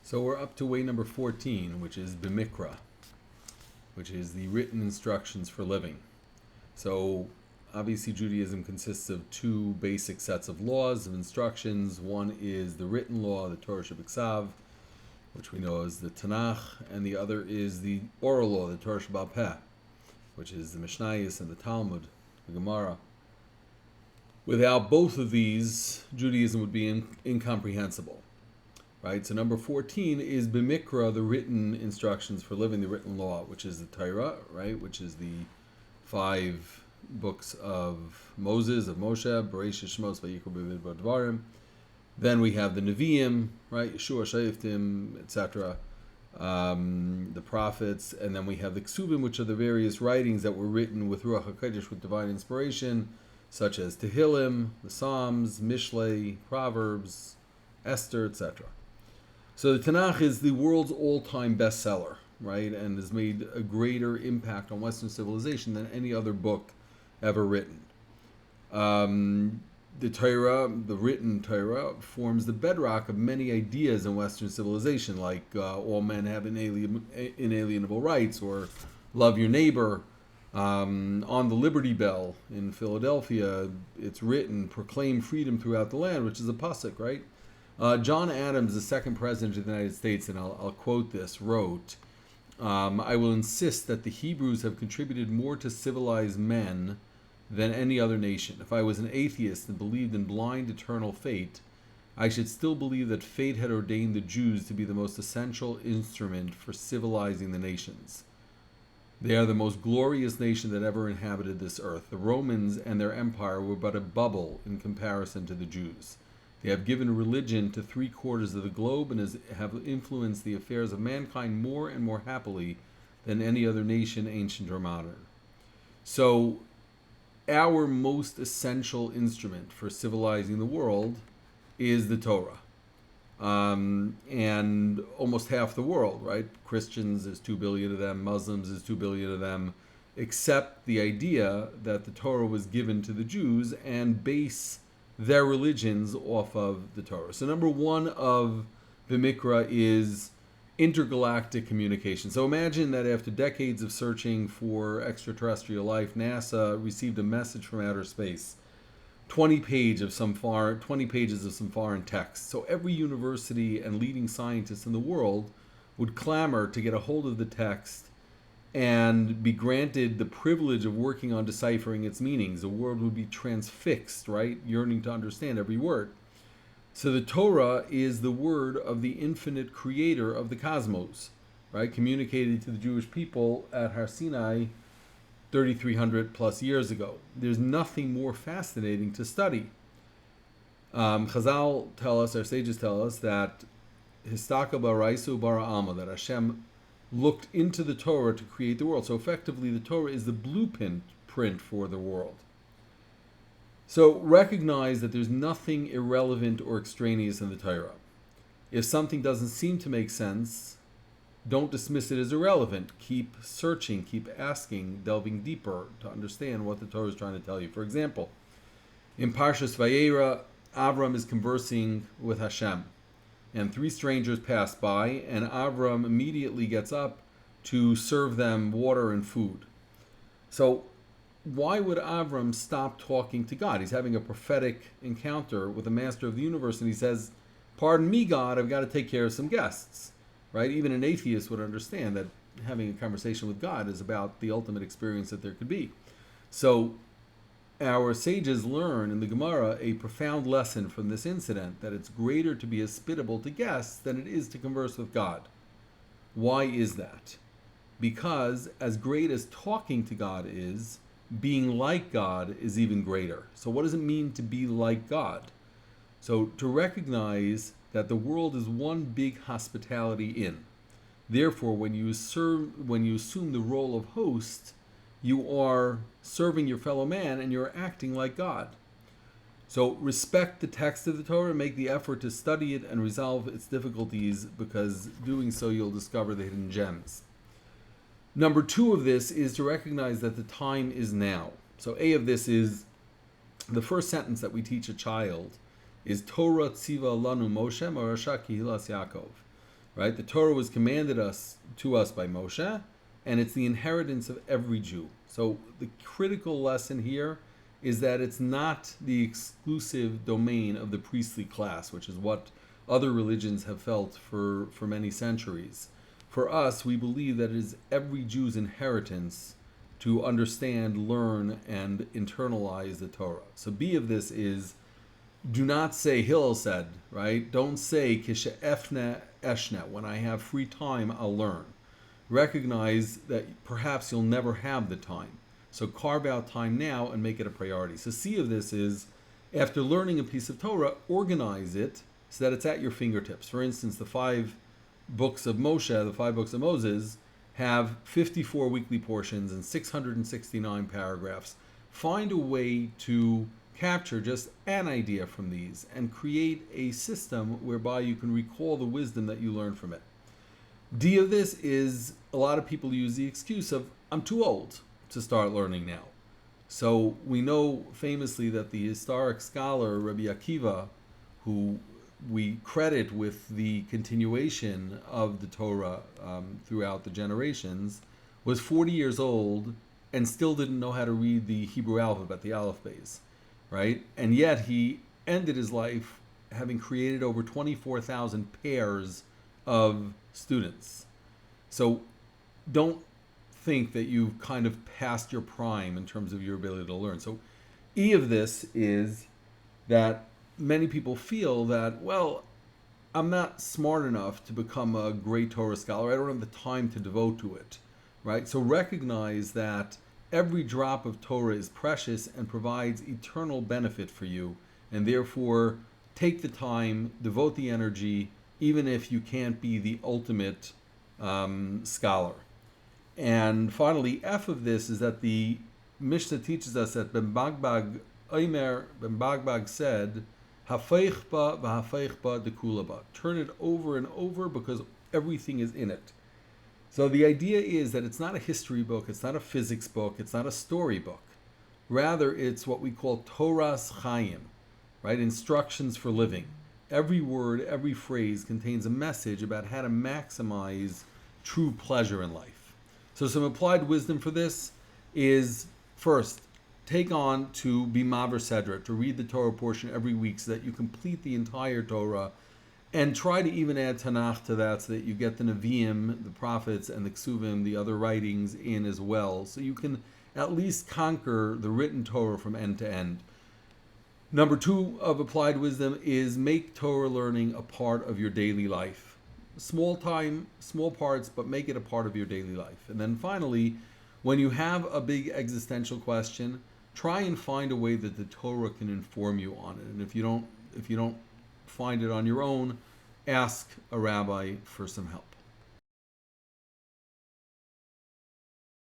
So we're up to way number 14, which is Bimikra, which is the written instructions for living. So obviously Judaism consists of two basic sets of laws, of instructions. One is the written law, the Torah Shebiksav, which we know as the Tanakh, and the other is the oral law, the Torah Sheba'al Peh, which is the Mishnayos and the Talmud, the Gemara. Without both of these, Judaism would be incomprehensible. Right, so number 14 is Bimikra, the written instructions for living, the written law, which is the Torah, right, which is the 5 books of Moses, of Moshe, Bereshit, Shmos, Vayikra, B'Midbar, Dvarim. Then we have the Nevi'im, right, Yeshua, Shayiftim, etc., the prophets, and then we have the Ksuvim, which are the various writings that were written with Ruach HaKodesh, with divine inspiration, such as Tehillim, the Psalms, Mishlei, Proverbs, Esther, etc. So the Tanakh is the world's all-time bestseller, right, and has made a greater impact on Western civilization than any other book ever written. The Torah, the written Torah, forms the bedrock of many ideas in Western civilization, like all men have inalienable rights, or love your neighbor. On the Liberty Bell in Philadelphia, it's written, proclaim freedom throughout the land, which is a pasuk, right? John Adams, the second president of the United States, and I'll quote this, wrote, I will insist that the Hebrews have contributed more to civilized men than any other nation. If I was an atheist and believed in blind eternal fate, I should still believe that fate had ordained the Jews to be the most essential instrument for civilizing the nations. They are the most glorious nation that ever inhabited this earth. The Romans and their empire were but a bubble in comparison to the Jews. They have given religion to 3/4 of the globe and have influenced the affairs of mankind more and more happily than any other nation, ancient or modern. So, our most essential instrument for civilizing the world is the Torah. And almost half the world, right? Christians, there's 2 billion of them. Muslims, there's 2 billion of them. Accept the idea that the Torah was given to the Jews and base their religions off of the Torah. So number 1 of the Mikra is intergalactic communication. So imagine that after decades of searching for extraterrestrial life, NASA received a message from outer space. 20 pages of some foreign text. So every university and leading scientist in the world would clamor to get a hold of the text and be granted the privilege of working on deciphering its meanings. The world would be transfixed, right? Yearning to understand every word. So the Torah is the word of the infinite creator of the cosmos, right? Communicated to the Jewish people at Har Sinai 3,300 plus years ago. There's nothing more fascinating to study. Chazal tell us, our sages tell us, that Histaka baraisu bara alma, that Hashem looked into the Torah to create the world. So effectively, the Torah is the blueprint for the world. So recognize that there's nothing irrelevant or extraneous in the Torah. If something doesn't seem to make sense, don't dismiss it as irrelevant. Keep searching, keep asking, delving deeper to understand what the Torah is trying to tell you. For example, in Parshas Vayera, Avram is conversing with Hashem, and 3 strangers pass by, and Avram immediately gets up to serve them water and food. So why would Avram stop talking to God? He's having a prophetic encounter with the master of the universe, and he says, pardon me, God, I've got to take care of some guests. Right? Even an atheist would understand that having a conversation with God is about the ultimate experience that there could be. So our sages learn in the Gemara a profound lesson from this incident, that it's greater to be hospitable to guests than it is to converse with God. Why is that? Because as great as talking to God is, being like God is even greater. So what does it mean to be like God? So to recognize that the world is one big hospitality inn. Therefore, when you assume the role of host, you are serving your fellow man and you're acting like God. So respect the text of the Torah, make the effort to study it and resolve its difficulties, because doing so you'll discover the hidden gems. Number 2 of this is to recognize that the time is now. So A of this is the first sentence that we teach a child is Torah tziva lanu Moshe Marasha Kihilas Yaakov. right? The Torah was commanded to us by Moshe, and it's the inheritance of every Jew. So the critical lesson here is that it's not the exclusive domain of the priestly class, which is what other religions have felt for many centuries. For us, we believe that it is every Jew's inheritance to understand, learn, and internalize the Torah. So B of this is, do not say, Hillel said, right? Don't say, Kisha efne eshne, when I have free time, I'll learn. Recognize that perhaps you'll never have the time. So carve out time now and make it a priority. So C of this is, after learning a piece of Torah, organize it so that it's at your fingertips. For instance, the 5 books of Moshe, the 5 books of Moses, have 54 weekly portions and 669 paragraphs. Find a way to capture just an idea from these and create a system whereby you can recall the wisdom that you learned from it. D of this is, a lot of people use the excuse of, I'm too old to start learning now. So we know famously that the historic scholar Rabbi Akiva, who we credit with the continuation of the Torah throughout the generations, was 40 years old and still didn't know how to read the Hebrew alphabet, the Aleph Beis, right? And yet he ended his life having created over 24,000 pairs of students. So don't think that you've kind of passed your prime in terms of your ability to learn. So E of this is that many people feel that, well, I'm not smart enough to become a great Torah scholar. I don't have the time to devote to it, right? So recognize that every drop of Torah is precious and provides eternal benefit for you, and therefore take the time, devote the energy, even if you can't be the ultimate scholar. And finally, F of this is that the Mishnah teaches us that Ben Bagbag said, Hafeich ba v'hafeich ba dekula ba. Turn it over and over because everything is in it. So the idea is that it's not a history book, it's not a physics book, it's not a story book. Rather, it's what we call Toras Chaim, right? Instructions for living. Every word, every phrase contains a message about how to maximize true pleasure in life. So some applied wisdom for this is, first, take on to be Maver Sedra, to read the Torah portion every week so that you complete the entire Torah, and try to even add Tanakh to that so that you get the Nevi'im, the prophets, and the Ksuvim, the other writings in as well, so you can at least conquer the written Torah from end to end. Number 2 of applied wisdom is make Torah learning a part of your daily life. Small time, small parts, but make it a part of your daily life. And then finally, when you have a big existential question, try and find a way that the Torah can inform you on it. And if you don't find it on your own, ask a rabbi for some help.